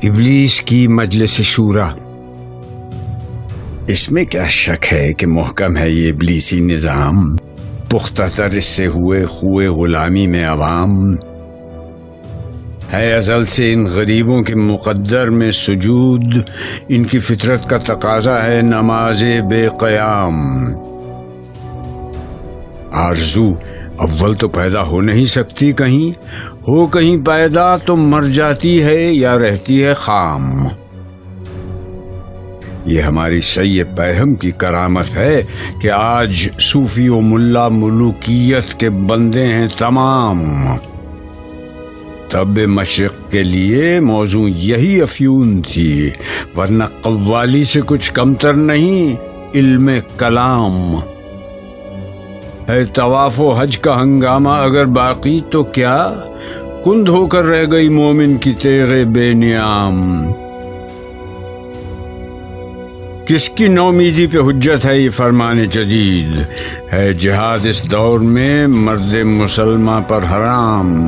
ابلیس کی مجلس شورا۔ اس میں کیا شک ہے کہ محکم ہے یہ ابلیسی نظام، پختہ تر اس سے ہوئے خوئے غلامی میں عوام، ہے ازل سے ان غریبوں کے مقدر میں سجود، ان کی فطرت کا تقاضا ہے نماز بے قیام۔ آرزو اول تو پیدا ہو نہیں سکتی کہیں، ہو کہیں پیدا تو مر جاتی ہے یا رہتی ہے خام۔ یہ ہماری سید پیہم کی کرامت ہے کہ آج صوفی و ملا ملوکیت کے بندے ہیں تمام۔ طب مشرق کے لیے موضوع یہی افیون تھی، ورنہ قوالی سے کچھ کمتر نہیں علم کلام۔ ہے طواف و حج کا ہنگامہ اگر باقی تو کیا کند ہو کر رہ گئی مومن کی تیغ بے نیام۔ کس کی نومیدی پہ حجت ہے یہ فرمان جدید، ہے جہاد اس دور میں مرد مسلمہ پر حرام۔